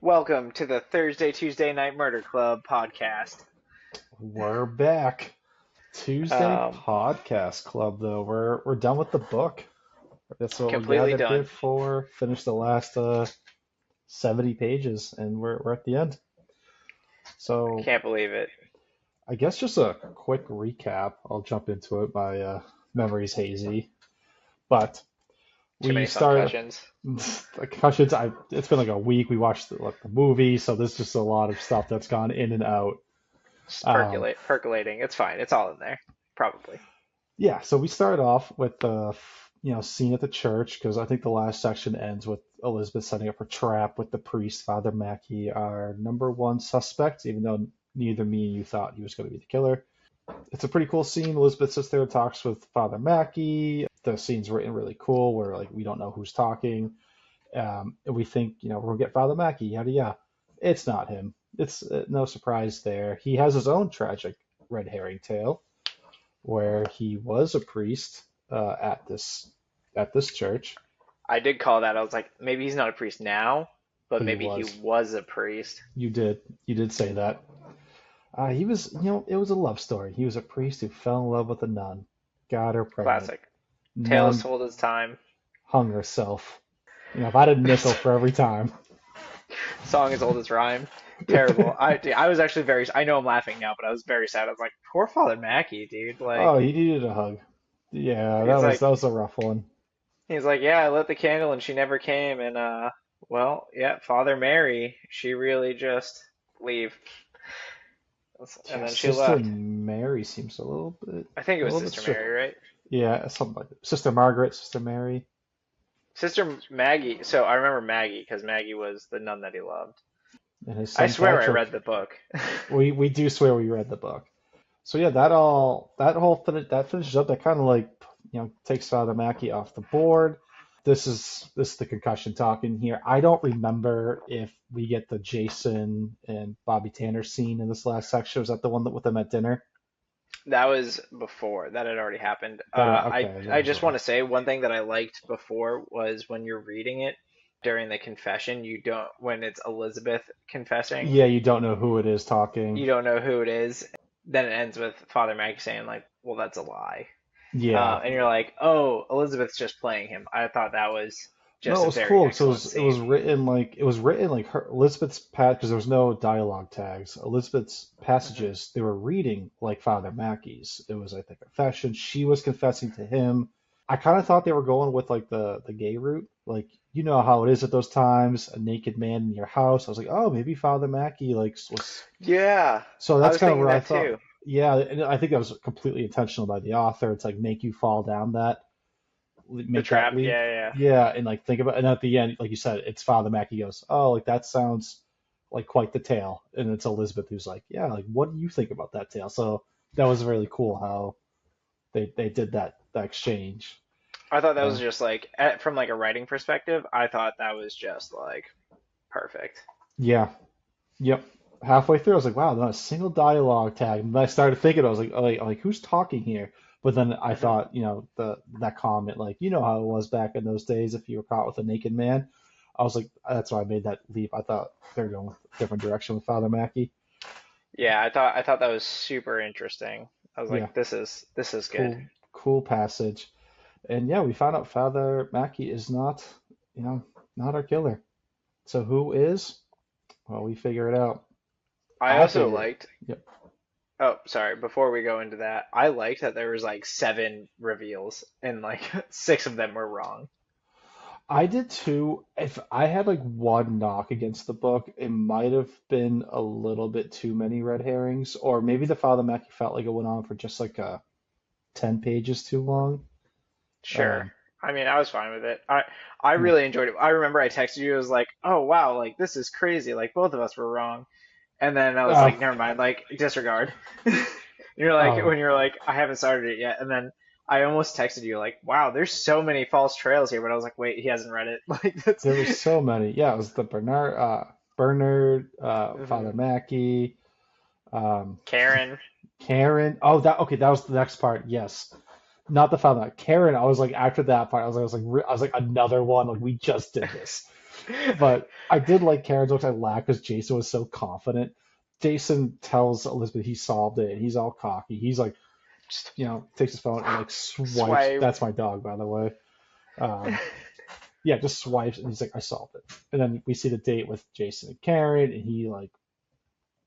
Welcome to the Thursday, Tuesday Night Murder Club podcast. We're back. Tuesday Um, podcast club though. We're done with the book. That's what we're Completely gathered here done. for. Finished the last 70 pages and we're at the end. I So can't believe it. I guess just a quick recap. I'll jump into it. My memory's hazy. But Too we many started concussions. the concussions. It's been like a week. We watched the movie, so there's just a lot of stuff that's gone in and out. Just Um, percolating. It's fine. It's all in there. Probably. Yeah, so we start off with the scene at the church because I think the last section ends with Elizabeth setting up her trap with the priest, Father Mackey, our number one suspect, even though neither me and you thought he was going to be the killer. It's a pretty cool scene. Elizabeth sits there and talks with Father Mackey. The scene's written really cool where like we don't know who's talking. And we think, we're gonna get Father Mackey, yada yada. It's not him. It's no surprise there. He has his own tragic red herring tale where he was a priest at this church. I did call that. I was like, maybe he's not a priest now, but But he maybe he was. was a priest. You did say that. He was, it was a love story. He was a priest who fell in love with a nun, got her pregnant. Classic. Tale as Nun told as time. hung herself. If I had a nickel for every time. Song as old as rhyme. Terrible. I was actually very. I know I'm laughing now, but I was very sad. I was like, poor Father Mackey, dude. Like, Oh, he needed a hug. Yeah, that he's was like, that was a rough one. He's like, yeah, I lit the candle and she never came. And well, yeah, Father Mary, she really just leave. And Yeah, then she Sister left. Mary seems I think it a was little bit Sister strict. Mary, right? Yeah, something like that. Sister Margaret, Sister Mary. Sister Maggie. So I remember Maggie because Maggie was the nun that he loved. And his I son swear I Patrick. read the book. We do swear we read the book. So yeah, that finishes up. That kind of like takes Father Mackey off the board. This is the concussion talking here. I don't remember if we get the Jason and Bobby Tanner scene in this last section. Was that the one that with them at dinner? That was before. That had already happened. Okay, that I was just want before. to say one thing that I liked before was when you're reading it during the confession, you don't, when it's Elizabeth confessing, Yeah, you don't know who it is talking. you don't know who it is. Then it ends with Father Mac saying like, "Well, that's a lie," Yeah. and you're like, "Oh, Elizabeth's just playing him." I thought that was No, just it a was very cool. So excellent it was scene. written like her Elizabeth's pat because there was no dialogue tags. Elizabeth's Hmm. passages they were reading like Father Mackey's. It was like the confession. She was confessing to him. I kind of thought they were going with like the gay route. Like you know how it is at those times, a naked man in your house. I was like, oh, maybe Father Mackey like was. Yeah, So I that's was kind of thinking where I that thought. too. Yeah, and I think that was completely intentional by the author. It's like make you fall down that The make that trap. leap. Yeah, yeah. Yeah, and like think about and at the end, like you said, it's Father Mackey goes, oh, like that sounds like quite the tale, and it's Elizabeth who's like, yeah, like what do you think about that tale? So that was really cool how they did that exchange. I thought that was Uh, just like, from like a writing perspective, I thought that was just like perfect. yeah, yep. Halfway through, I was like, wow, not a single dialogue tag. And then I started thinking, I was like, who's talking here? But then I Hmm. thought, that comment, like, you know how it was back in those days if you were caught with a naked man. I was like, that's why I made that leap. I thought they were going a different direction with Father Mackey. Yeah, I thought that was super interesting. I was Yeah, like, this is good. cool passage. And yeah, we found out Father Mackey is you know, not our killer. So who is? Well, we figure it out. I I also figured it. liked. Yep. Oh, sorry. Before we go into that, I liked that there was like seven reveals and like six of them were wrong. I did too. If I had like one knock against the book, it might have been a little bit too many red herrings, or maybe the Father Mackey felt like it went on for just like 10 pages too long. Sure. Um, I mean, I was fine with it. I yeah. really enjoyed it. I remember I texted you. I was like, "Oh wow, like this is crazy. Like both of us were wrong." And then I was Oh, like, "Never mind. Like disregard." You're like oh, when you're like, "I haven't started it yet." And then I almost texted you like, "Wow, there's so many false trails here." But I was like, "Wait, he hasn't read it." Like that's. there was so many. Yeah, it was the Bernard, Father Mhm. Mackey, um, Karen. Karen. Oh, okay, that was the next part. Yes. Not the Father Mackey. Karen, I was like, after that part, I was like, another one. Like, we just did this. But I did like Karen's jokes. I laughed because Jason was so confident. Jason tells Elizabeth he solved it, and he's all cocky. He's like, Just takes his phone and like swipes. swipe. That's my dog, by the way. Um, yeah, just swipes, and he's like, I solved it. And then we see the date with Jason and Karen, and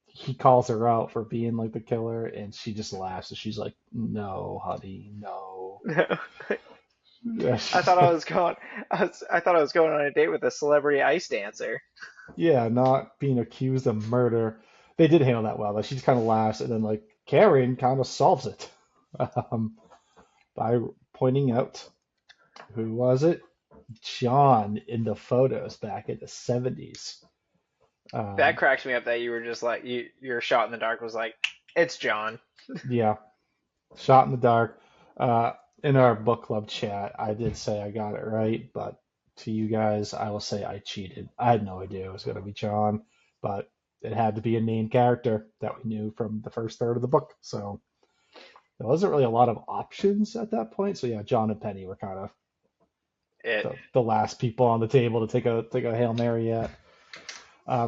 he calls her out for being like the killer, and she just laughs, and she's like, "No, honey, no." Yeah, I thought I was going. I thought I was going on a date with a celebrity ice dancer. yeah, not being accused of murder. They did handle that well. Like she just kind of laughs, and then like Karen kind of solves it um, by pointing out who was it? John in the photos back in the 70s. That Um, cracks me up that you were just like your shot in the dark was like, it's John. yeah, shot in the dark. Uh, in our book club chat, I did say I got it right, but to you guys, I will say I cheated. I had no idea it was going to be John, but it had to be a named character that we knew from the first third of the book. So there wasn't really a lot of options at that point. So yeah, John and Penny were kind of It the last people on the table to take a Hail Mary at.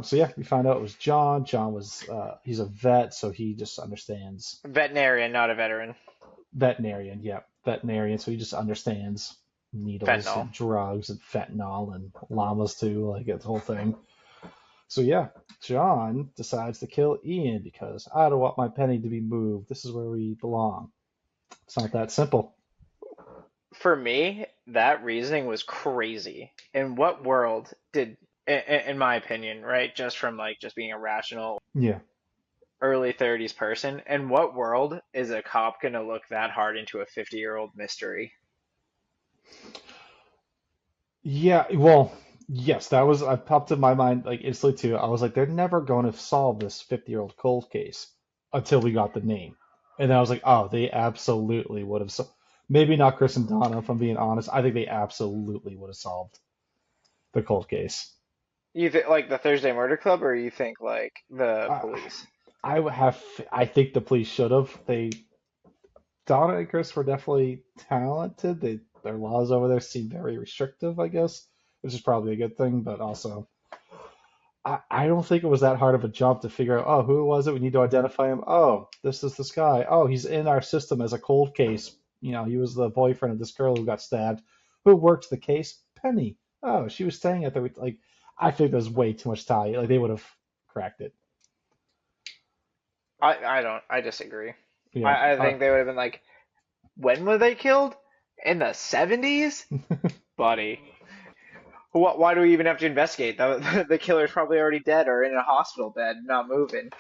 So yeah, we found out it was John. John was he's a vet, so he just understands veterinarian, not a veteran. veterinarian. Yeah, veterinarian. So he just understands needles Fentanyl. and drugs and fentanyl and llamas too, like that whole thing. So yeah, John decides to kill Ian because I don't want my penny to be moved. This is where we belong. It's not that simple. For me, that reasoning was crazy. In what world did, in my opinion, right, just from like just being a rational Yeah. early 30s person, in what world is a cop gonna look that hard into a 50-year-old mystery? Yeah, well, yes, that was I popped in my mind like instantly too. I was like, they're never going to solve this 50-year-old cold case until we got the name. And then I was like, oh, they absolutely would have. Maybe not Chris and Donna, if I'm being honest. I think they absolutely would have solved the cold case. You think like the Thursday Murder Club, or you think like the I, police? I would have. I think the police should have. Donna and Chris were definitely talented. Their laws over there seem very restrictive, I guess, which is probably a good thing, but also. I don't think it was that hard of a jump to figure out, oh, who was it? We need to identify him. Oh, this guy. Oh, he's in our system as a cold case. He was the boyfriend of this girl who got stabbed. Who worked the case? Penny. Oh, she was staying at the like. I think there's way too much tie. Like they would have cracked it. I don't. I disagree. Yeah. I think they would have been like, when were they killed? In the 70s? Buddy. Why do we even have to investigate? The killer's probably already dead or in a hospital bed, not moving.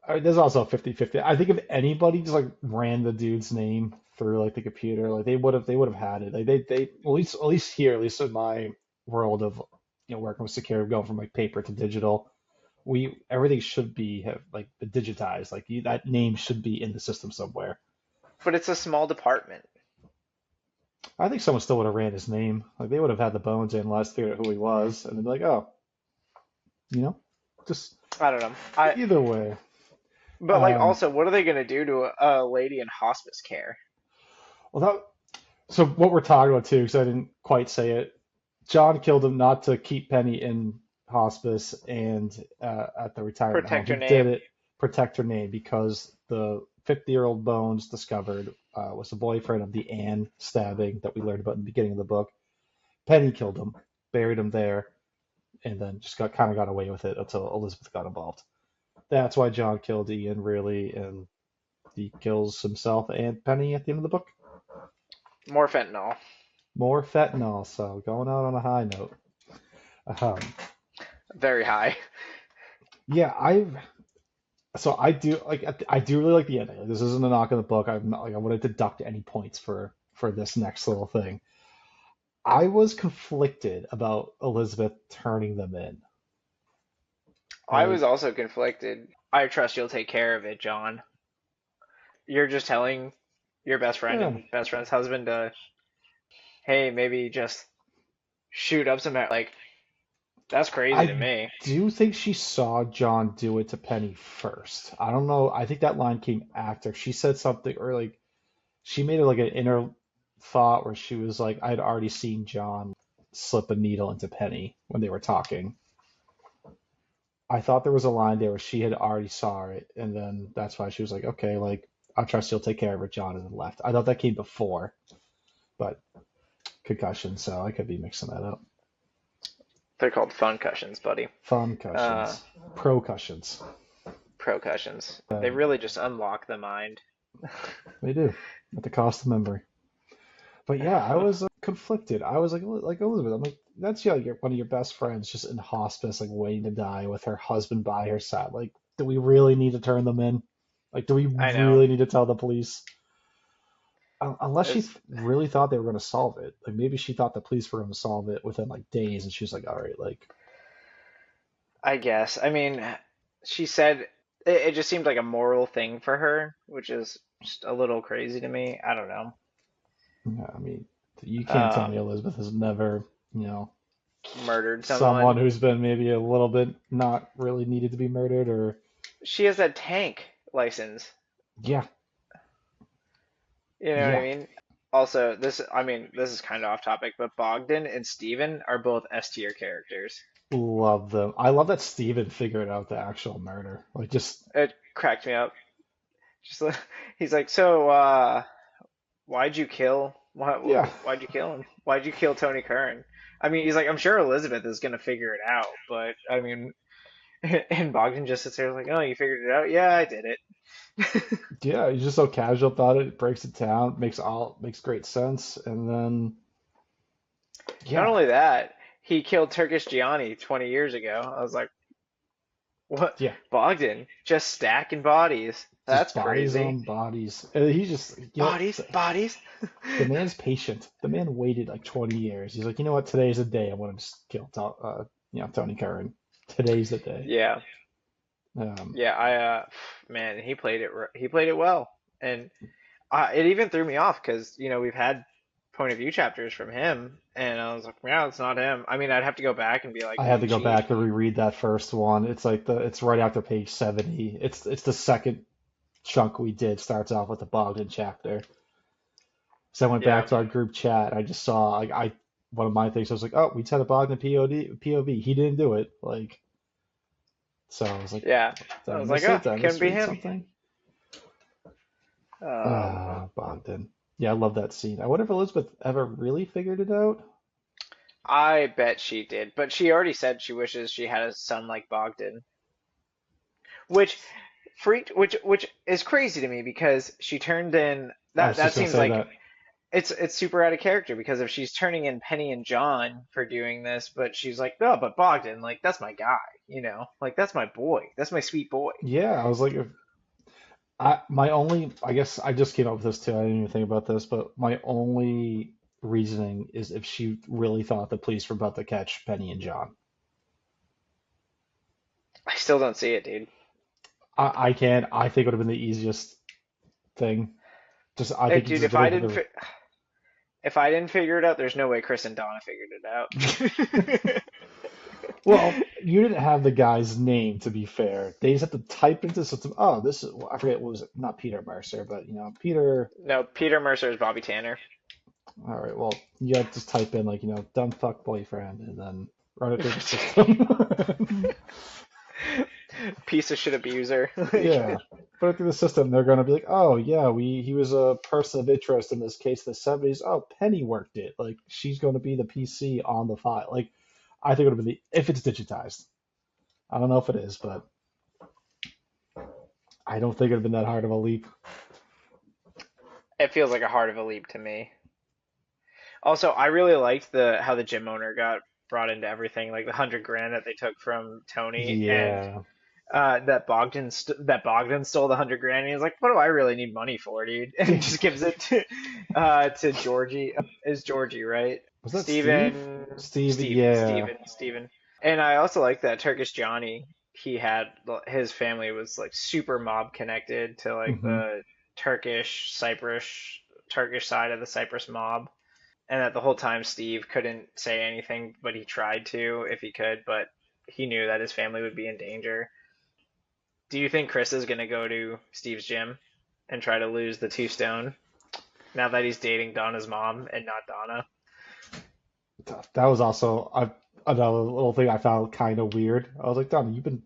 There's also a 50-50. I think if anybody just like ran the dude's name through like the computer, like they would have had it. Like they at least here, at least in my world of working with security, going from like paper to digital, we everything should be like digitized. Like that name should be in the system somewhere. But it's a small department. I think someone still would have ran his name. Like they would have had the bones analyzed, figured out who he was, and then be like, oh, you know, just I don't know. I either way. But like Um, also, what are they gonna do to a lady in hospice care? well, so what we're talking about too, because I didn't quite say it. John killed him not to keep Penny in hospice and at the retirement home. Protect He her did name. it protect her name because the 50-year-old Bones discovered was the boyfriend of the Anne stabbing that we learned about in the beginning of the book. Penny killed him, buried him there, and then just got away with it until Elizabeth got involved. That's why John killed Ian, really, and he kills himself and Penny at the end of the book. More fentanyl. More fentanyl, so going out on a high note. Um, Very high. yeah, I do really like the ending. Like, this isn't a knock on the book. I'm not like I want to deduct any points for this next little thing. I was conflicted about Elizabeth turning them in. I was Like, also conflicted. I trust you'll take care of it, John. You're just telling your best friend yeah, and best friend's husband to, hey, maybe just shoot up some, like, that's crazy to I me. do think she saw John do it to Penny first. I don't know. I think that line came after. She said something, or like she made it like an inner thought where she was like, I'd already seen John. slip a needle into Penny when they were talking. I thought there was a line there where she had already saw it, and then that's why she was like, okay, like I trust you'll take care of it, John, and then left. I thought that came before, but concussion, so I could be mixing that up. They're called fun cushions, buddy. Fun Uh, cushions, procussions. Procussions. They Um, really just unlock the mind. they do at the cost of memory. But yeah, I was conflicted. I was like Elizabeth. I'm like, that's yeah, like one of your best friends just in hospice, like waiting to die with her husband by her side. Like, do we really need to turn them in? Like, do we I know. really need to tell the police? Unless she It's, really thought they were going to solve it. Like, maybe she thought the police were going to solve it within like days, and she was like, all right, like, I guess. I mean, she said it just seemed like a moral thing for her, which is just a little crazy to me. I don't know. yeah, I mean, you can't tell me Um, Elizabeth has never, you know, Murdered someone someone. who's been maybe a little bit not really needed to be murdered, or She has a tank license. yeah, You know what I yeah. mean? Also, I mean, this is kind of off topic, but Bogdan and Steven are both S tier characters. Love them. I love that Steven figured out the actual murder. Like just It cracked me up. Just he's like, so, why'd you kill? yeah. Why'd you kill him? Why'd you kill Tony Kern? I mean, he's like, I'm sure Elizabeth is gonna figure it out, but I mean, and Bogdan just sits there like, oh, you figured it out? Yeah, I did it. Yeah, he's just so casual about it, breaks it down, makes great sense, and then Not yeah, only that, he killed Turkish Gianni 20 years ago. I was like, what? yeah. Bogdan just stacking bodies. That's Just bodies crazy. on bodies. And he just Bodies, bodies. the man's patient. The man waited like 20 years. He's like, you know what, today's the day I want to just kill Tony Curran. Today's the day. Yeah, Um yeah. Man, he played it well, and it even threw me off because we've had point of view chapters from him, and I was like, yeah, it's not him. I mean, I'd have to go back and be like, I had to go geez, back and reread that first one. It's right after page 70. It's the second chunk we did starts off with the Bogdan chapter. So I went back yeah, to our group chat. I just saw like I one of my things. I was like, oh, we had a Bogdan POV. He didn't do it. Like so, I was like, yeah. did I I was like, miss oh, it? Did I couldn't be misread him. something? Um, Bogdan. Yeah, I love that scene. I wonder if Elizabeth ever really figured it out. I bet she did, but she already said she wishes she had a son like Bogdan, which which is crazy to me because she turned in I that was that just gonna seems say like that. it's super out of character because if she's turning in Penny and John for doing this, but she's like, no, but Bogdan, like that's my guy, like that's my boy, that's my sweet boy. Yeah, I was like, if my only, I guess I just came up with this too. I didn't even think about this, but my only reasoning is if she really thought the police were about to catch Penny and John. I still don't see it, dude. I can't. I think it would have been the easiest thing. Just I think you Dude, just get over the. if I didn't figure it out, there's no way Chris and Donna figured it out. Well, you didn't have the guy's name to be fair. They just have to type into the system. Oh, this is I forget what was it. Not Peter Mercer, but Peter. No, Peter Mercer is Bobby Tanner. All right, well, you have to just type in like dumb fuck boyfriend and then run it through the system. Piece of shit abuser. Yeah, put it through the system. They're gonna be like, oh yeah, he was a person of interest in this case in the 70s. Oh, Penny worked it. Like she's going to be the PC on the file. Like I think it would have been if it's digitized. I don't know if it is, but I don't think it would have been that hard of a leap. It feels like a heart of a leap to me. Also, I really liked the how the gym owner got brought into everything, like the 100 grand that they took from Tony, and Yeah, that Bogdan stole the 100 grand. And he's like, "What do I really need money for, dude?" And he just gives it to Georgie. Is Georgie right? was that Steve? Steven, Steve? Yeah. Steven. And I also like that Turkish Johnny. He had his family was like super mob connected to like Hmm. the Turkish Cyprus Turkish side of the Cyprus mob, and that the whole time Steve couldn't say anything, but he tried to if he could, but he knew that his family would be in danger. Do you think Chris is gonna go to Steve's gym and try to lose the 2 stone now that he's dating Donna's mom and not Donna? That was also another little thing I found kind of weird. I was like, Donnie, you've been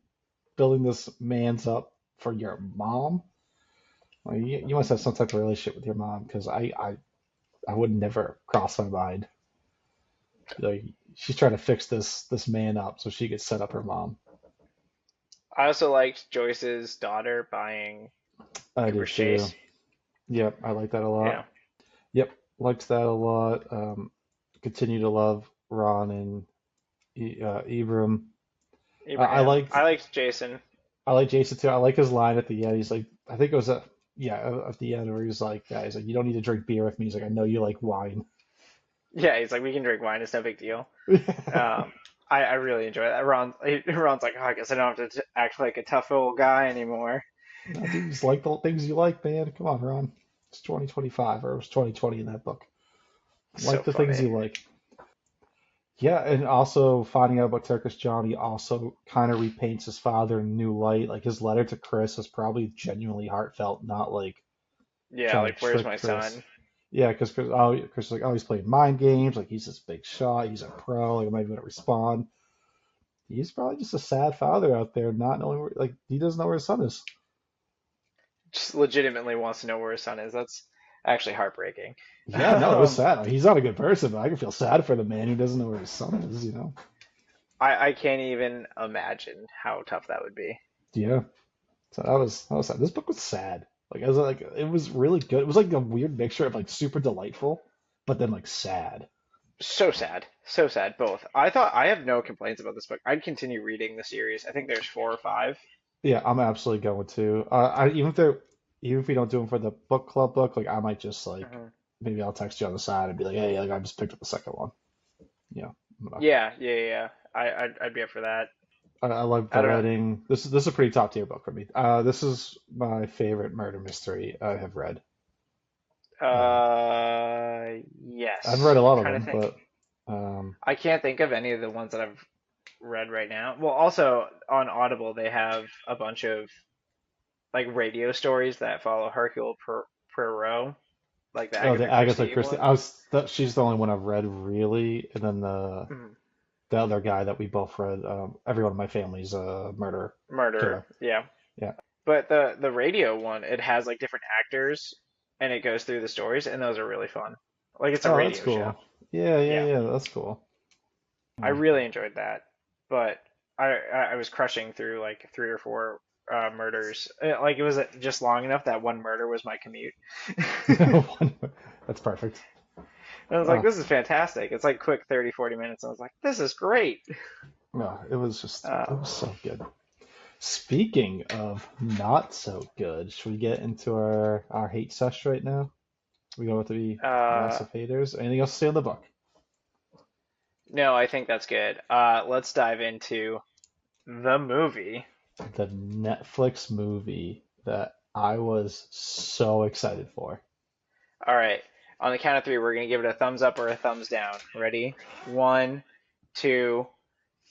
building this man's up for your mom. Like, you must have some type of relationship with your mom because I would never cross my mind. Like, she's trying to fix this man up so she could set up her mom. I also liked Joyce's daughter buying I did Cooper's too. Chase. Yep, I like that a Yeah, lot. Yep, liked that a lot. Continue to love Ron and Ibram. I Abraham. liked I liked Jason. I like Jason too. I like his line at the end. He's like, I think it was at the end where he's like, you don't need to drink beer with me. He's like, I know you like wine. Yeah, he's like, we can drink wine. It's no big deal. Um, I really enjoy that. Ron's like, oh, I guess I don't have to act like a tough old guy anymore. No, dude, just like the things you like, man. Come on, Ron. It's 2025, or it was 2020 in that book. So Like the things funny. you like. Yeah, and also finding out about Turkish Johnny also kind of repaints his father in a new light. Like his letter to Chris is probably genuinely heartfelt, not like Yeah, trying to like, where's trick my Chris. son? Yeah, because Chris is like, oh, he's playing mind games. Like he's this big shot. He's a pro. Like, am I going to respond? He's probably just a sad father out there, not knowing where, like he doesn't know where his son is. Just legitimately wants to know where his son is. That's actually heartbreaking. Yeah, no, it was sad. Like, he's not a good person, but I can feel sad for the man who doesn't know where his son is. I can't even imagine how tough that would be. Yeah. So that was sad. This book was sad. Like it was really good. It was like a weird mixture of like super delightful, but then like sad. So sad. So sad, both. I thought I have no complaints about this book. I'd continue reading the series. I think there's four or five. Yeah, I'm absolutely going to. Even if we don't do them for the book club book, like I might just like Mhm. maybe I'll text you on the side and be like, hey, like I just picked up the second one. Yeah, Yeah, yeah, yeah, yeah. I'd be up for that. I love I the don't know. writing. This is a pretty top tier book for me. This is my favorite murder mystery I have read. Uh, I've read Yes. a lot of Trying to them, think. but um, I can't think of any of the ones that I've read right now. Well, also on Audible, they have a bunch of like radio stories that follow Poirot, like the oh, the Agatha Agatha Christie Christie. one. She's the only one I've read really, and then Mhm. the other guy that we both read. Everyone in my family's a murderer Murderer, killer. yeah. Yeah. But the radio one, it has like different actors, and it goes through the stories, and those are really fun. Like it's a Oh, that's radio show. cool. Yeah, yeah, Yeah, yeah. That's cool. I Yeah. really enjoyed that. But I was crushing through like three or four murders. Like it was just long enough that one murder was my commute. That's perfect. And I was like, Oh, this is fantastic. It's like quick 30, 40 minutes. I was like, this is great. no, it Uh, was so good. Speaking of not so good, should we get into our hate sesh right now? We go with the uh, massive haters. Anything else to say on the book? no, I think that's good. Let's dive into the movie. The Netflix movie that I was so excited for. All right. On the count of three, we're going to give it a thumbs up or a thumbs down. Ready? One, two,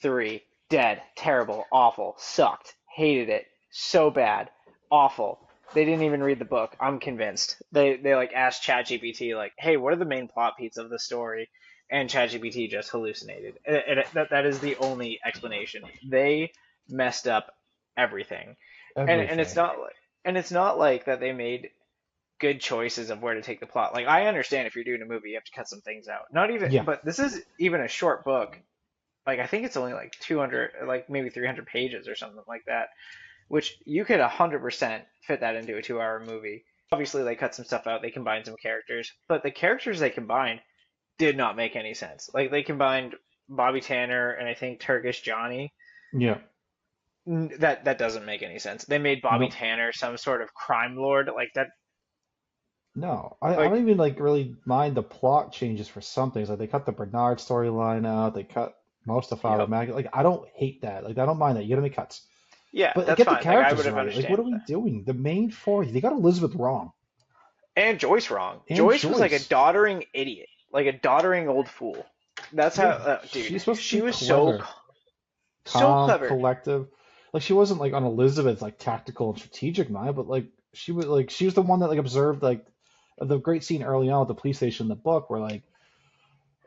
three. Dead. Terrible. Awful. Sucked. Hated it. So bad. Awful. They didn't even read the book. I'm convinced. They like asked ChatGPT like, "Hey, what are the main plot beats of the story?" And ChatGPT just hallucinated. That is the only explanation. They messed up everything. And it's Everything. not like that they made good choices of where to take the plot. Like I understand if you're doing a movie, you have to cut some things out. Not even, Yeah. but this is even a short book. Like I think it's only like 200, like maybe 300 pages or something like that, which you could 100% fit that into a 2-hour movie. Obviously, they cut some stuff out. They combined some characters, but the characters they combined did not make any sense. Like they combined Bobby Tanner and I think Turkish Johnny. Yeah. That doesn't make any sense. They made Bobby Nope. Tanner some sort of crime lord. Like that. No, I Like don't even like really mind the plot changes for some things. Like they cut the Bernard storyline out, they cut most of Father yep. Mac. Like I don't hate that. Like I don't mind that. You gotta make cuts. Yeah, But like, that's get the fine. Like I would characters have right. Like what understand are we that. doing? The main four, they got Elizabeth wrong. And Joyce wrong. And Joyce was like a Joyce. doddering idiot, like a doddering old fool. That's how, Yeah, dude. she's supposed to She be was so clever, so calm, clever. collective. Like she wasn't like on Elizabeth's like tactical and strategic mind, but like she was the one that like observed like the great scene early on at the police station in the book where like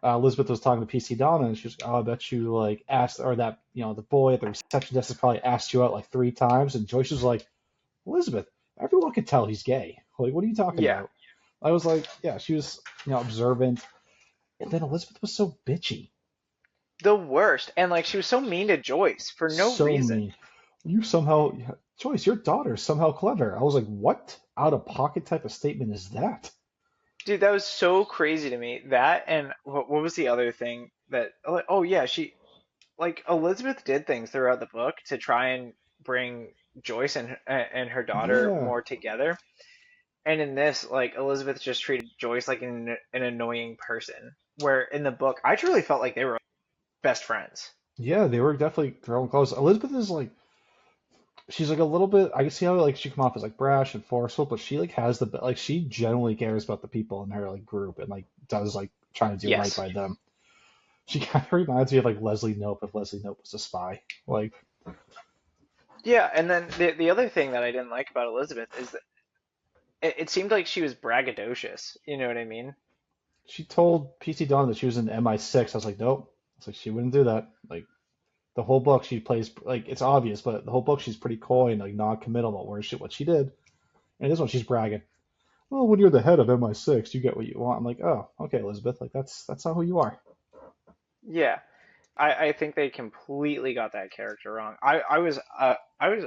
Elizabeth was talking to PC Donna, and she was, oh, I bet you like asked, or that the boy at the reception desk has probably asked you out like 3 times, and Joyce was like, Elizabeth, everyone can tell he's gay. Like, what are you talking Yeah, about? I was like, yeah, she was observant, and then Elizabeth was so bitchy, the worst. And like she was so mean to Joyce for no so reason. mean. You somehow, Joyce, your daughter's somehow clever. I was like, what out of pocket type of statement is that? Dude, that was so crazy to me. That and what was the other thing that oh yeah, she like Elizabeth did things throughout the book to try and bring Joyce and her daughter Yeah, more together. And in this, like Elizabeth just treated Joyce like an annoying person. Where in the book, I truly felt like they were best friends. yeah, they were definitely growing close. Elizabeth is like, she's like a little bit. I can see how like she come off as like brash and forceful, but she like has like she genuinely cares about the people in her like group and like does like trying to do right Yes. by them. She kind of reminds me of like Leslie Knope if Leslie Knope was a spy. Like Yeah, and then the other thing that I didn't like about Elizabeth is that it seemed like she was braggadocious. You know what I mean? she told PC Dawn that she was in MI6. I was like, nope. It's like she wouldn't do that. Like the whole book she plays like it's obvious, but the whole book she's pretty coy and like non-committal about what she did. And this one she's bragging. Well, when you're the head of MI6, you get what you want. I'm like, oh, okay, Elizabeth, like that's not who you are. Yeah. I think they completely got that character wrong. I was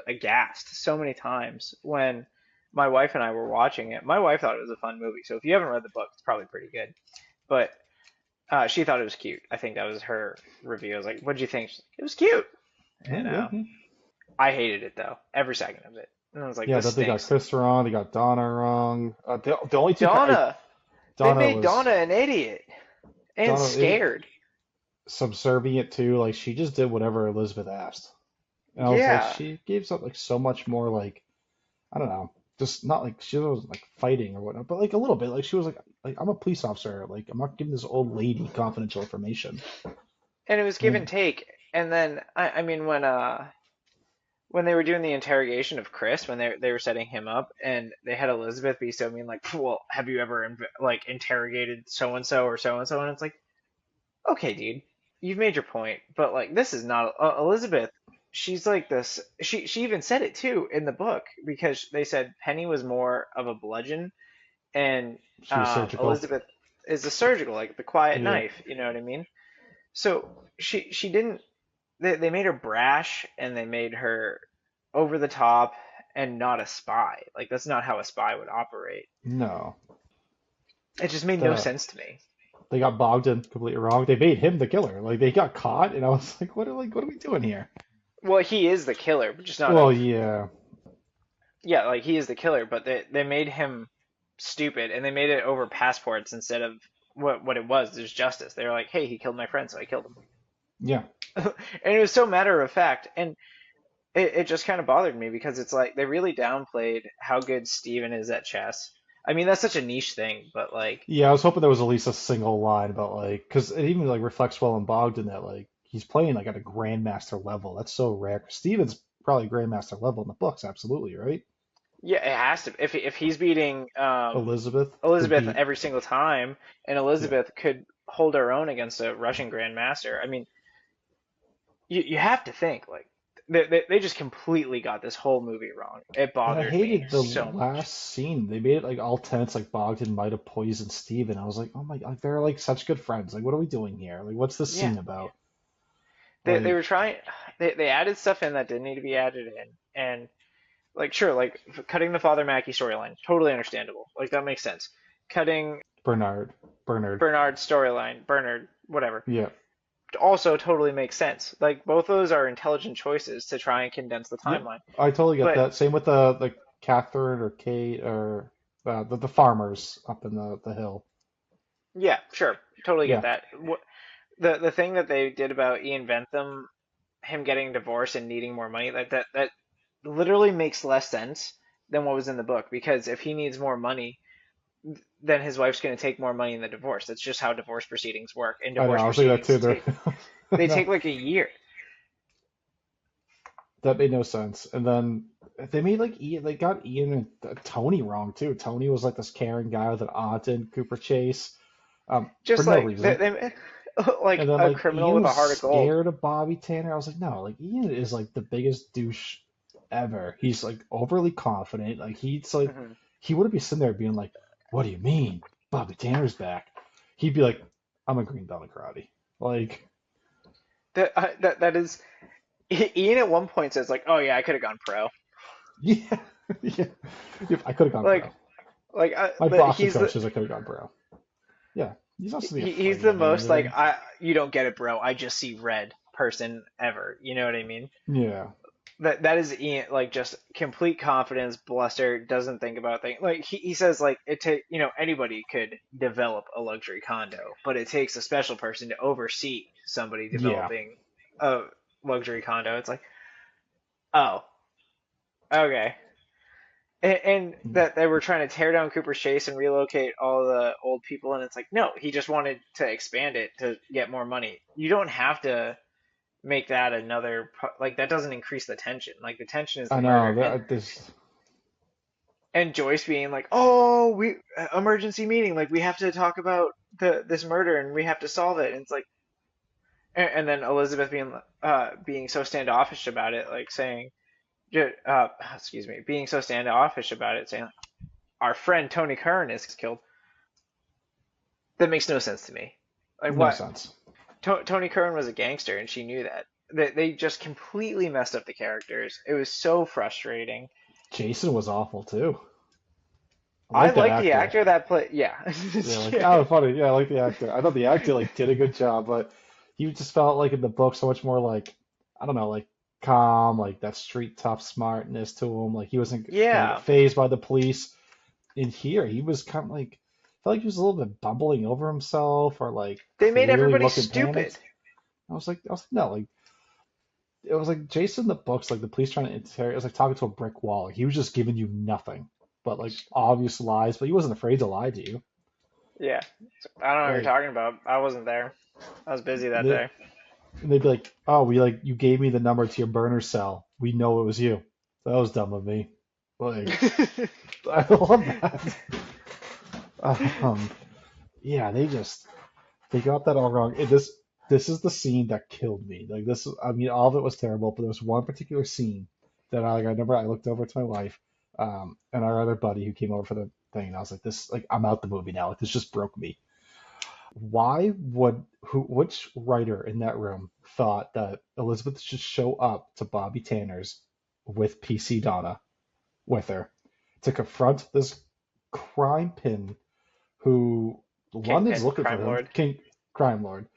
aghast so many times when my wife and I were watching it. My wife thought it was a fun movie, so if you haven't read the book, it's probably pretty good. But she thought it was cute. I think that was her review. I was like, "What'd you think?" She's like, it was cute, Oh, and yeah, yeah. I hated it though, every second of it. And I was like, Yeah, "This that they got stinks." Chris wrong, they got Donna wrong. The only two, Donna, they Donna made was Donna an idiot and Donna scared. subservient too. Like she just did whatever Elizabeth asked, and I was like, Yeah, she gave up like so much more. Like I don't know, just not like she wasn't like fighting or whatnot, but like a little bit. Like she was like I'm a police officer. Like I'm not giving this old lady confidential information. and it was give and And take. And then I mean when they were doing the interrogation of Chris, when they were setting him up, and they had Elizabeth be so mean, like, "Well, have you ever like interrogated so and so or so and so?" And it's like, okay, dude, you've made your point, but like, this is not Elizabeth. She's like this. She even said it too in the book because they said Penny was more of a bludgeon, and she was surgical. Elizabeth is a surgical, like the quiet Yeah. knife. You know what I mean? So she didn't they made her brash and they made her over the top and not a spy. Like that's not how a spy would operate. No. It just made no The sense to me. They got Bogdan completely wrong. They made him the killer. Like they got caught, and I was like, what are we doing here? Well, he is the killer, but just not Well, of yeah, yeah, like he is the killer, but they made him stupid and they made it over passports instead of what it was. There's justice. They were like, hey, he killed my friend, so I killed him. yeah. And it was so matter of fact. And it just kind of bothered me because it's like they really downplayed how good Steven is at chess. I mean, that's such a niche thing, but like, Yeah, I was hoping there was at least a single line about like, because it even like reflects well in Bogdan that like he's playing like at a grandmaster level. That's so rare. Steven's probably grandmaster level in the books, absolutely, right? yeah, it has to. If he's beating Elizabeth could Elizabeth beat, every single time, and yeah, Elizabeth could hold her own against a Russian grandmaster, I mean, you have to think like they just completely got this whole movie wrong. It and I bothered me hated the so much. last scene. They made it like all tense, like Bogdan might have poisoned Steven. I was like, oh my, like they're like such good friends. Like, what are we doing here? Like, what's this Yeah, scene about? they Like, were trying. They added stuff in that didn't need to be added in, and like sure, like cutting the Father Mackey storyline, totally understandable. Like that makes sense. Cutting Bernard, Bernard, Bernard's storyline, Bernard, whatever, yeah. also totally makes sense. Like both those are intelligent choices to try and condense the Yep, timeline. I totally get But that. Same with the Catherine or Kate or the farmers up in the hill. yeah, sure, totally get Yeah, that. The thing that they did about Ian Bentham, him getting divorced and needing more money, that literally makes less sense than what was in the book. Because if he needs more money, then his wife's going to take more money in the divorce. That's just how divorce proceedings work. And I know. divorce I was thinking that too. proceedings they No, take like a year. that made no sense. And then they made like Ian, they got Ian and Tony wrong too. Tony was like this caring guy with an aunt in Cooper Chase. For Just no like reason. And like then a like criminal Ian with was a heart of gold. scared of Bobby Tanner. I was like, no, like Ian is like the biggest douche ever. He's like overly confident. Like Hmm. he wouldn't be sitting there being like, what do you mean? Bobby Tanner's back. He'd be like, I'm a green belt in karate. Like, That is Ian at one point says like, "Oh yeah, I could have gone pro." yeah, yeah. If I could have gone pro. Like My but boxing coach says I could have gone pro. Yeah, he's not to be he's afraid the of most like anything. I you don't get it, bro. I just see red person ever. You know what I mean? Yeah, That is Ian, like just complete confidence, bluster, doesn't think about things. Like he says like it take anybody could develop a luxury condo, but it takes a special person to oversee somebody yeah. developing a luxury condo. It's like, oh, okay. And that they were trying to tear down Cooper's Chase and relocate all the old people, and it's like, no, he just wanted to expand it to get more money. You don't have to make that another, like, that doesn't increase the tension. Like, the tension is the I murder. know that this. And Joyce being like, "Oh, we emergency meeting. Like, we have to talk about this murder and we have to solve it." And it's like, and then Elizabeth being so standoffish about it, like saying, excuse me, being so standoffish about it, saying our friend Tony Kern is killed. That makes no sense to me. Like, No what? sense. Tony Kern was a gangster and she knew that. They just completely messed up the characters. It was so frustrating. Jason was awful too. I I like that like the actor. actor that played. Yeah. Yeah, like Yeah. oh, funny. Yeah, I like the actor. I thought the actor like did a good job, but he just felt like in the book so much more like I don't know, like calm, like that street tough smartness to him. Like he wasn't gonna get Yeah. phased by the police. In here, he was kind of like felt like he was a little bit bumbling over himself or like They made clearly everybody looking stupid. panicked. I was like, no, like it was like Jason in the books, like the police trying to interrogate. It was like talking to a brick wall. Like, he was just giving you nothing, but like obvious lies. But he wasn't afraid to lie to you. Yeah. I don't know what you're Like talking about. I wasn't there. I was busy that they, day. and they'd be like, "Oh, we like you gave me the number to your burner cell. We know it was you." That was dumb of me. Like I love that. Um, yeah, they got that all wrong. This is the scene that killed me. Like this, I mean, all of it was terrible, but there was one particular scene that I remember I looked over to my wife, and our other buddy who came over for the thing, and I was like, this, like, I'm out the movie now. Like, this just broke me. Why would which writer in that room thought that Elizabeth should show up to Bobby Tanner's with PC Donna with her to confront this crime pin who London's Kingpin, looking for crime him, lord. King Crime Lord.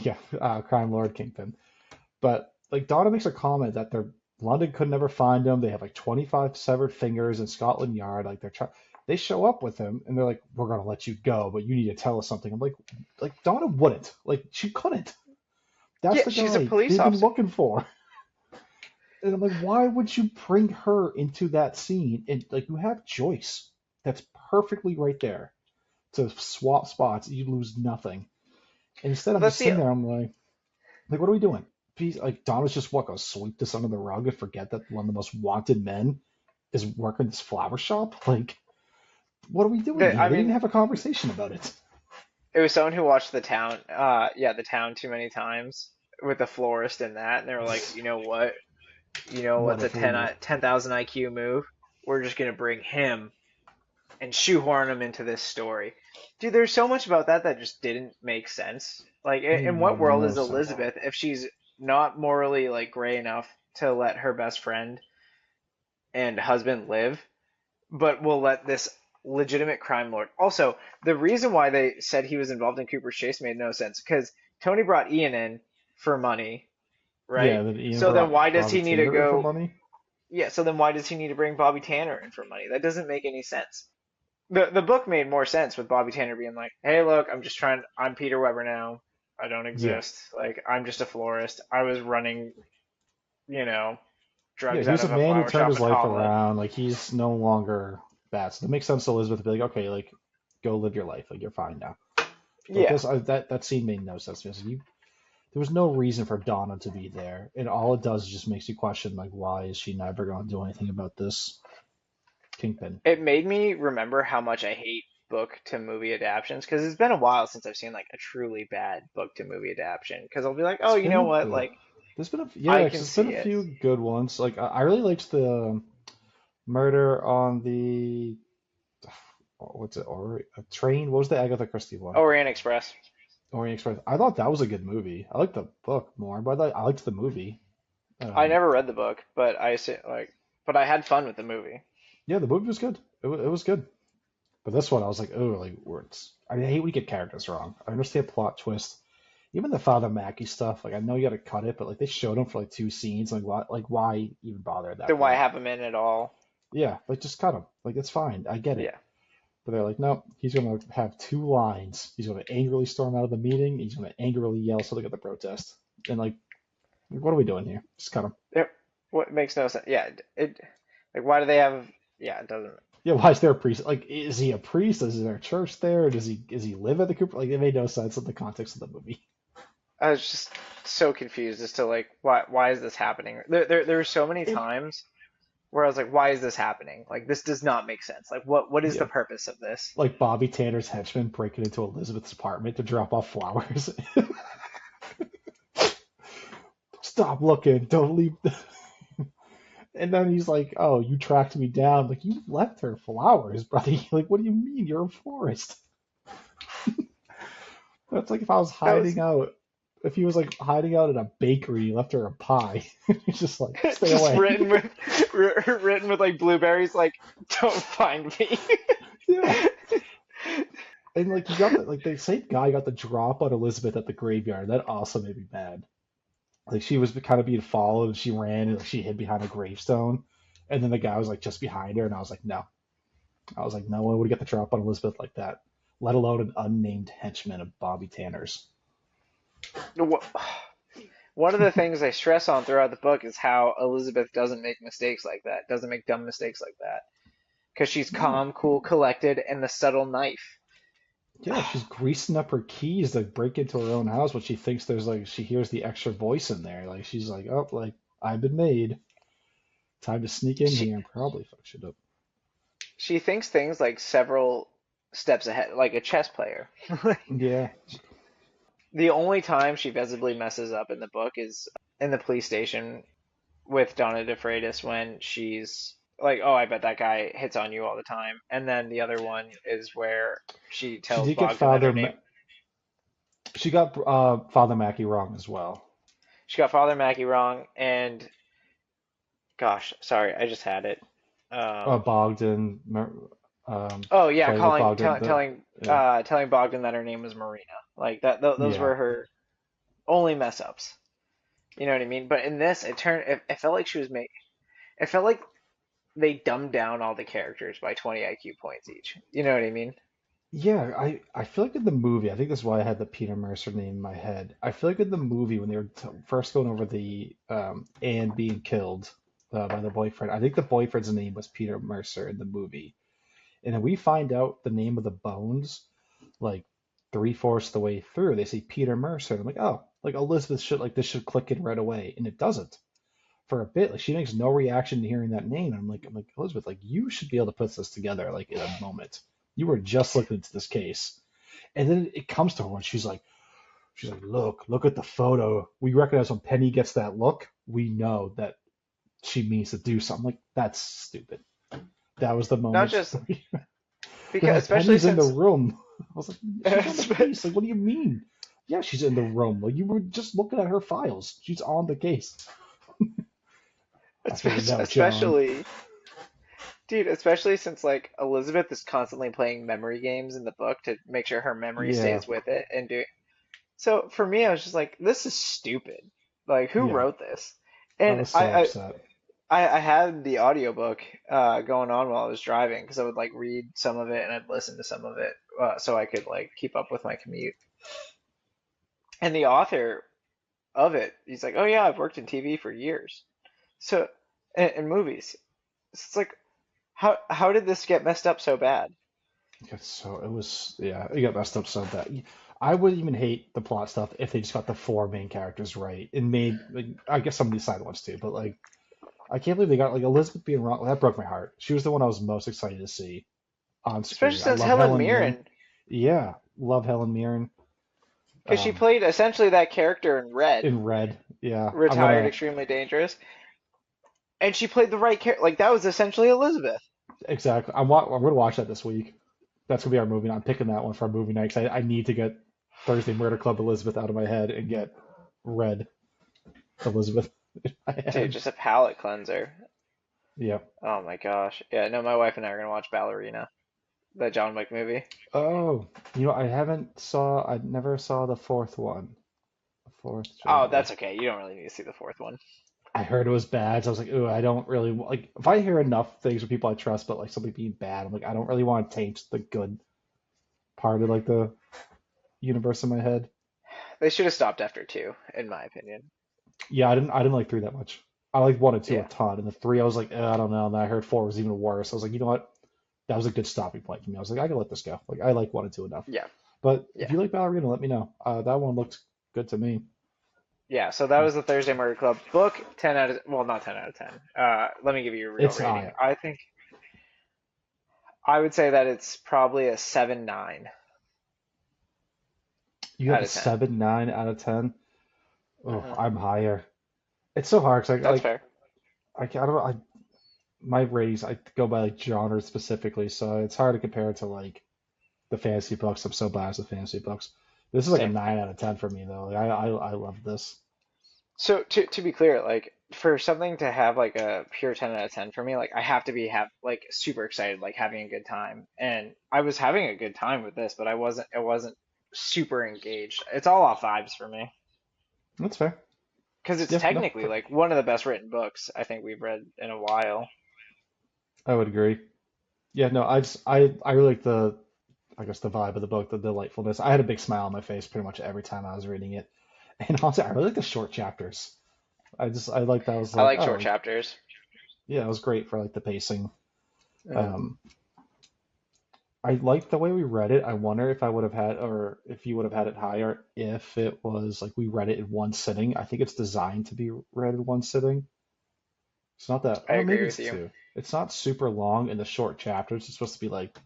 Yeah, Crime Lord Kingpin. But like Donna makes a comment that they're London could never find him. They have like 25 severed fingers in Scotland Yard. Like they're trying. They show up with him and they're like, "We're gonna let you go, but you need to tell us something." I'm like Donna wouldn't. Like she couldn't. That's Yeah, the she's a guy police they've been officer. looking for. And I'm like, why would you bring her into that scene? And like you have Joyce, that's perfectly right there to swap spots. You lose nothing. And instead, Well, I'm that's just the sitting there. I'm like, what are we doing? Like Donna's just what gonna sweep this under the rug and forget that one of the most wanted men is working this flower shop? Like, what are we doing here? I They didn't even mean, have a conversation about it. it was someone who watched The Town. Yeah, The Town too many times with the florist and that, and they were like, you know what? You know What what's a if we? 10,000 IQ move? We're just gonna bring him and shoehorn him into this story. Dude, there's so much about that that just didn't make sense. Like, Made in what world no is sense. Elizabeth if she's not morally like gray enough to let her best friend and husband live, but will let this legitimate crime lord? Also, the reason why they said he was involved in Cooper's Chase made no sense because Tony brought Ian in for money, right? Yeah, that Ian So then brought why does Bobby he need to Tanner in for go? money. Yeah, so then why does he need to bring Bobby Tanner in for money? That doesn't make any sense. The book made more sense with Bobby Tanner being like, "Hey, look, I'm Peter Weber now. I don't Yeah, exist. Like, I'm just a florist. I was running, you know, yeah. drugs He out was a of a man who flower turned shop his in life Holland." around. Like he's no longer bad. So it makes sense to Elizabeth to be like, okay, like go live your life. Like you're fine now. But Yeah, this, that scene made no sense to me. So there was no reason for Donna to be there, and all it does is just makes you question, like, why is she never going to do anything about this Kingpin? it made me remember how much I hate. book to movie adaptations because it's been a while since I've seen like a truly bad book to movie adaptation. Because I'll be like, oh, It's you been know a what? bit. Like Yeah, I 'cause can there's been see a it. few good ones. Like I really liked the Murder on the what's it? Or a train? What was the Agatha Christie one? Orient Express. Orient Express. I thought that was a good movie. I liked the book more, but I liked the movie. I Um, never read the book, but but I had fun with the movie. yeah, the movie was good. It was good. But this one, I was like, oh, like words. I mean, I hate when you get characters wrong. I understand plot twist. Even the Father Mackey stuff, like I know you got to cut it, but like they showed him for like two scenes. Why even bother at that Then why point? have him in at all? Yeah, like just cut him. Like it's fine. I get it. Yeah. But they're like, no, he's gonna have two lines. He's gonna angrily storm out of the meeting. He's gonna angrily yell something at the protest. And like, what are we doing here? Just cut him. It, what makes no sense? Yeah. It like why do they have? Yeah, it doesn't. Yeah, why is there a priest? Like, is he a priest? Is there a church there? Does he live at the Cooper? Like, it made no sense in the context of the movie. I was just so confused as to like why is this happening? There were so many It, times where I was like, why is this happening? Like this does not make sense. Like what is the yeah, purpose of this? like Bobby Tanner's henchmen breaking into Elizabeth's apartment to drop off flowers. Stop looking. Don't leave. And then he's like, "Oh, you tracked me down. Like you left her flowers, buddy. Like, what do you mean? You're a florist." That's like if I was That was hiding out. If he was like hiding out in a bakery, he left her a pie. He's just like, "Stay just away." written with like blueberries. Like don't find me. Yeah. And like you got the like the same guy got the drop on Elizabeth at the graveyard. That also made me mad. Like she was kind of being followed, and she ran and like, she hid behind a gravestone, and then the guy was like just behind her, and I was like, no. I was like, no one would get the drop on Elizabeth like that, let alone an unnamed henchman of Bobby Tanner's. One of the things I stress on throughout the book is how Elizabeth doesn't make mistakes like that, doesn't make dumb mistakes like that, because she's No. calm, cool, collected, and the subtle knife. Yeah, she's greasing up her keys to break into her own house, but she thinks there's like she hears the extra voice in there. Like she's like, oh, like I've been made. Time to sneak in She here and probably fuck shit up. she thinks things like several steps ahead, like a chess player. Yeah. The only time she visibly messes up in the book is in the police station with Donna DeFreitas when she's like, "Oh, I bet that guy hits on you all the time." And then the other one is where she She tells did get Bogdan that her name. She got Father Mackey wrong as well. She got Father Mackey wrong, and gosh, sorry, I just had it. Um, Bogdan, oh yeah, playing with Bogdan. Yeah, telling Bogdan that her name was Marina. Like that, those yeah, were her only mess ups. You know what I mean? But in this, it felt like she was made. It felt like they dumbed down all the characters by 20 IQ points each. You know what I mean? yeah. I feel like in the movie, I think that's why I had the Peter Mercer name in my head. I feel like in the movie when they were first going over the Anne being killed by the boyfriend, I think the boyfriend's name was Peter Mercer in the movie, and then we find out the name of the bones like three-fourths the way through. They say Peter Mercer, and I'm like, oh, like Elizabeth should like this should click in right away, and it doesn't. For a bit. Like she makes no reaction to hearing that name. I'm like Elizabeth, like you should be able to put this together like in a moment. You were just looking into this case, and then it comes to her and she's like, look at the photo. We recognize when Penny gets that look, we know that she means to do something. Like that's stupid. That was the Not moment. just They're because, like especially Penny's in the since, room. I was like, she's on the case. Like, what do you mean? Yeah, she's in the room. Like you were just looking at her files. She's on the case. I figured, no, John. especially, dude, especially since like Elizabeth is constantly playing memory games in the book to make sure her memory Yeah, stays with it and do. So for me, I was just like, this is stupid. Like, who yeah. wrote this? I And was so upset. I had the audiobook going on while I was driving because I would like read some of it and I'd listen to some of it so I could like keep up with my commute. And the author of it, he's like, "Oh yeah, I've worked in TV for years." So and movies. It's like how did this get messed up so bad? It was, yeah, it got messed up so bad. I wouldn't even hate the plot stuff if they just got the four main characters right and made, like, I guess some of these side ones too, but like, I can't believe they got like Elizabeth being wrong. That broke my heart. She was the one I was most excited to see. on Especially screen. I since love Helen Helen Mirren. Mirren, Yeah, love Helen Mirren. because she Um, played essentially that character in Red, in Red. Yeah, I'm Retired gonna Extremely Dangerous, and she played the right character. Like that was essentially Elizabeth. exactly. I'm gonna watch that this week. That's gonna be our movie night. I'm picking that one for our movie night 'cause I need to get Thursday Murder Club Elizabeth out of my head and get Red Elizabeth in my Dude, head. just a palate cleanser. Yeah. Oh my gosh. Yeah, no, my wife and I are gonna watch Ballerina, the John Wick movie. Oh, I never saw the fourth one. The fourth Oh, John Wick. that's okay. You don't really need to see the fourth one. I heard it was bad, so I was like, ooh, I don't really like. If I hear enough things from people I trust, but like something being bad, I'm like, I don't really want to taint the good part of like the universe in my head. They should have stopped after two, in my opinion. Yeah, I didn't like three that much. I liked one and two a Yeah, ton, and the three I was like, I don't know. And then I heard four was even worse. I was like, you know what? That was a good stopping point for me. I was like, I can let this go. Like I like one and two enough. yeah, But if yeah, you like Ballerina, let me know. That one looked good to me. yeah. So that was the Thursday Murder Club book. 10 out of, well, not 10 out of 10. Let me give you a real It's rating. I. I think I would say that it's probably a 7.9 You have out a of 10. 7.9 out of 10. Oh, Hmm. I'm higher. It's so hard because That's fair. I don't know. My ratings I go by like genre specifically, so it's hard to compare it to like the fantasy books. I'm so biased with fantasy books. This is like a Same. 9 out of 10 for me though. Like, I love this. So to be clear, like for something to have like a pure 10 out of 10 for me, like I have to be have like super excited, like having a good time. And I was having a good time with this, but I wasn't super engaged. It's all off vibes for me That's fair. because it's Yeah, no, technically like one of the best written books I think we've read in a while. I would agree. Yeah, no, I really like I guess the vibe of the book, the delightfulness. I had a big smile on my face pretty much every time I was reading it. And honestly, I really like the short chapters. I like that. I was I like, like oh, short like, chapters. yeah, it was great for like the pacing. Mm. Um, I liked the way we read it. I wonder if I would have had, or if you would have had it higher if it was like we read it in one sitting. I think it's designed to be read in one sitting. It's not that, I oh, agree maybe with it's you. two. It's not super long in the short chapters. It's supposed to be like,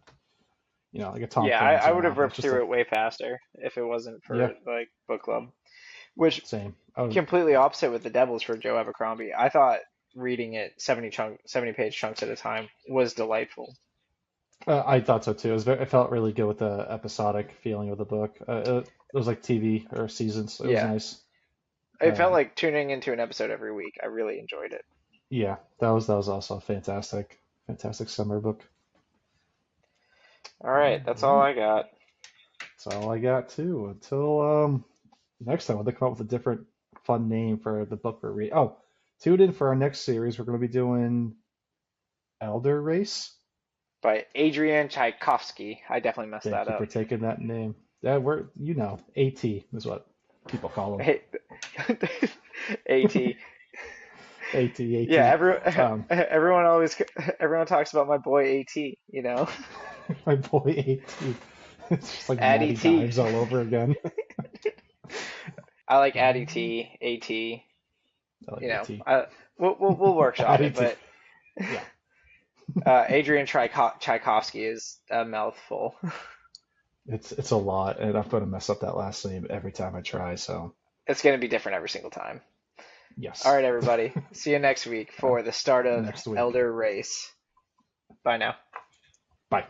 like a Tom Yeah, I Clancy would have novel. It's ripped just a, through it way faster if it wasn't yeah, for like book club, which same. Oh, completely opposite with the Devils for Joe Abercrombie. I thought reading it 70 page chunks at a time was delightful. I thought so too. It felt really good with the episodic feeling of the book. It was like TV or seasons. It was Yeah, nice. it felt Um, like tuning into an episode every week. I really enjoyed it. yeah, that was also a fantastic summer book. All All right, that's all right. I got. That's all I got too. Until next time, we'll come up with a different fun name for the book we're reading. Oh, tune in for our next series. We're going to be doing Elder Race. By Adrian Tchaikovsky. I definitely messed Thank that you for up. taking that name. Yeah, AT is what people call Hey, AT. them. AT, Yeah, AT. everyone always everyone talks about my boy AT, My boy AT. It's just like Addy Matty T. Dimes all over again. I like Addy Um, T, AT. I like AT. We'll workshop it, AT. but Yeah. Adrian Tchaikovsky is a mouthful. It's a lot, and I'm going to mess up that last name every time I try, so It's going to be different every single time. All yes. right, everybody. See you next week All right. for the start of Next week. Elder Race. Bye now. Bye.